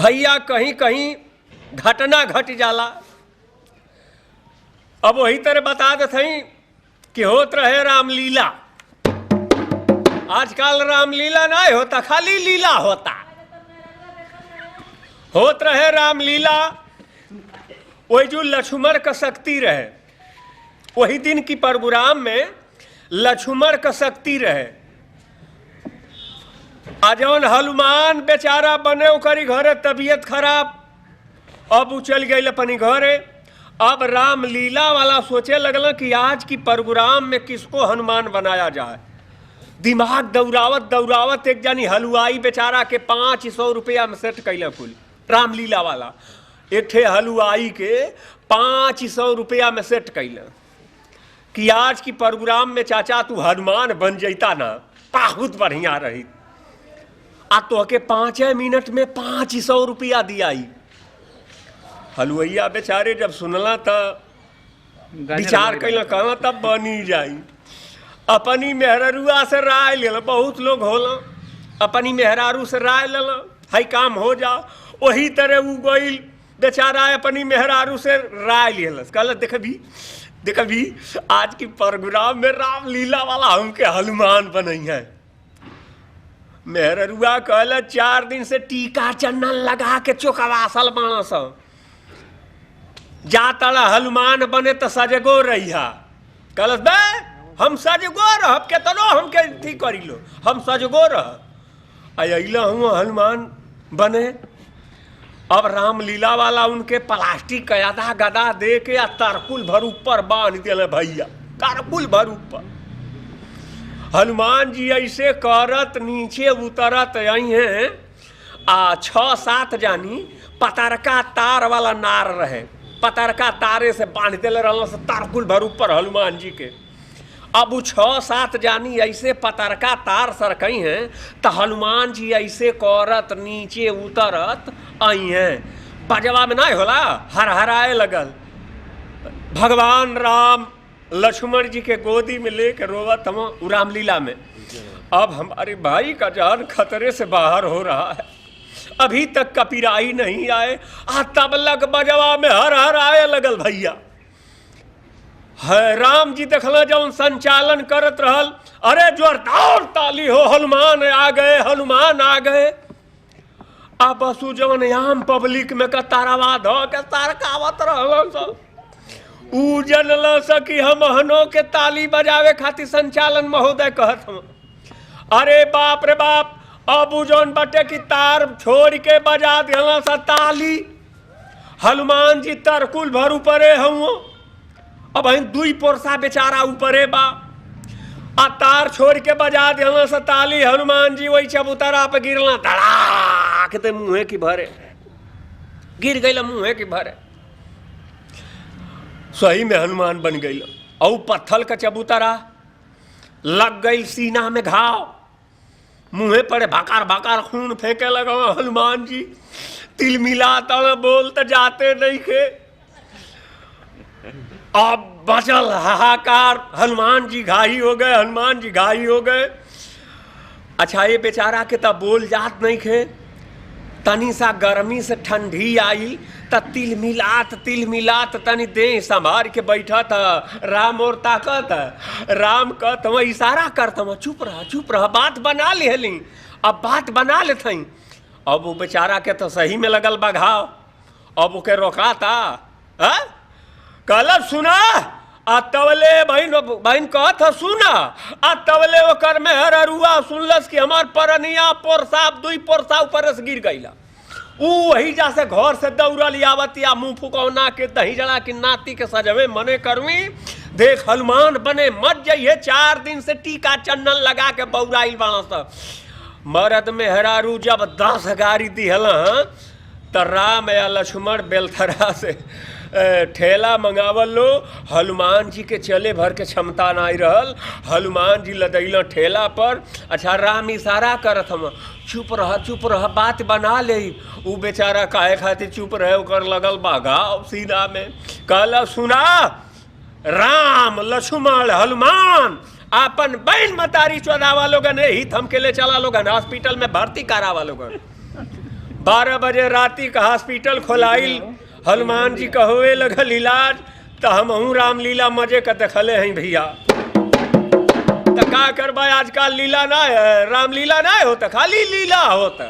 भैया कहीं कहीं घटना घट जाला। अब वही तरह बता देते कि होत रहे रामलीला। आजकल रामलीला नहीं होता, खाली लीला होता। होत रहे रामलीला, वही जो लक्ष्मण का शक्ति रहे, वही दिन की प्रोग्राम में लक्ष्मण का शक्ति रहे। जौन हनुमान बेचारा बने ओकरी घरे तबीयत खराब, अब वो चल गई अपनी घरे। अब रामलीला वाला सोचे लगल कि आज की प्रोग्राम में किसको हनुमान बनाया जाए। दिमाग दौड़ावत दौड़ावत एक जानी हलवाई बेचारा के 500 रुपया में सेट कैले कुल। रामलीला वाला एक ठे हलवाई के 500 रुपया में सेट कैले कि आज की प्रोग्राम में चाचा तू हनुमान बन जैता ना, बहुत बढ़िया रही। आ तो के 5 मिनट में 500 रुपया दिया। हलवैया बेचारे जब सुनला तो विचार कैल, कहला तब बनी जाई। अपनी मेहरारुआ से राय ले, बहुत लोग होला अपनी मेहरारू से राय ले, हाई काम हो जा। वही तरह वो गई बेचारा अपनी मेहरारू से राय ले, कहल देखबी आज की प्रोग्राम में रामलीला वाला हमके हनुमान बनई है। मेहरुआ कहल 4 दिन से टीका चंदन लगा के चौकवासल बाणस, जा तड़ा हनुमान बने तो सजगो रही। कहल बे हम सजगो रह केतनो हमके थी करी लो, हम सजगो रह। अला हूँ हनुमान बने। अब रामलीला वाला उनके प्लास्टिक का आधा गदा दे के तरकुल भर ऊपर बांध दिया भैया, तरकुल भर ऊपर। हनुमान जी ऐसे करत नीचे उतरत आई हैं। 6-7 जानी पतरका तार वाला नार रहे, पतरका तारे से बांध दिले रहल से तरकुल भर ऊपर हनुमान जी के। अब वो 6-7 जानी ऐसे पतरका तार सरकई हैं तो हनुमान जी ऐसे करत नीचे उतरत आई हैं। बजवा में नहीं होला, हर हराए लगल। भगवान राम लक्ष्मण जी के गोदी में लेके रोवत हम रामलीला में। अब हमारे भाई का जान खतरे से बाहर हो रहा है, अभी तक कपिराई नहीं आए। तब लग बजवा में हर हर आए लगल भैया। है राम जी देखल जौन संचालन करत रहल, अरे जोरदार ताली हो, हनुमान आ गए, हनुमान आ गए। अब बसु जौन आम पब्लिक में कतारवा धो के तारकावत रहल सब। ऊ जनल सकी हम हनो के ताली बजावे खातिर संचालन महोदय कहत हम। अरे बाप रे बाप, अब जौन बटे की तार छोड़ के बजा दिया सा ताली। हनुमान जी तरकुल भर ऊपरे हूँ। अब दुई पोरसा बेचारा ऊपरे बा, तार छोड़ के बजा दिया सा ताली। हनुमान जी वही चबूतरा पे गिरला, धड़ाक ते मुँहे की भरे गिर गई, मुँहे की भरे। सही में हनुमान बन गई। और पत्थल का चबूतरा लग गई, सीना में घाव, मुँहे पड़े भाकार भाकार खून फेंके लगा। हनुमान जी तिल मिलाता बोलते जाते नहीं के। अब बचल हाहाकार, हनुमान जी घाई हो गए, हनुमान जी घाई हो गए। अच्छा ये बेचारा के तब बोल जात नहीं खे। तनी सा गर्मी से ठंडी आई त तिल मिलात तनी दे संभार के बैठा था। राम और ताकत राम कहत हम, इशारा करत हम, चुप रह बात बना लेली। अब बात बना लेत हई। अब वो बेचारा के तो सही में लगल बघाव। अब ओके रोका था, कहल सुना तवले बहन कहत सुना। तवले ओकर में हरुआ सुनलस कि हमार परनिया पोरसा 2 पोरसा ऊपर से गिर गईला। वही जा से घर से दौड़ल आवत या मुँह फुकौना के दही जड़ा की नाती के सजवे मने करवी। देख हनुमान बने मत जाइए, 4 दिन से टीका चंदन लगा के बौराइल बाड़ा सब। मरद में हरारू जब 10 गाड़ी दिहल तो राम या लक्ष्मण बेलथरा से ठेला मंगावल लो। हनुमान जी के चले भर के क्षमता नहीं रहल। हनुमान जी लदैल ठेला पर। अच्छा राम इशारा करत हम, चुप रह बात बना ले। वो बेचारा काहे खातिर चुप रहे, ओकर लगल बाघाव सीना में। कहला सुना राम लक्ष्मण हनुमान अपन बहन मतारी चौदावा लोगन ही थम के ले चला लोगन, हॉस्पिटल में भर्ती करावा लोगन। 12 बजे राती का हॉस्पिटल खोलाइल, हनुमान जी का होवे लगल इलाज, तो हमहू रामलीला मजे का देखले हैं भैया। तो का करबा, आजकल लीला ना है, रामलीला ना होता, खाली लीला होता।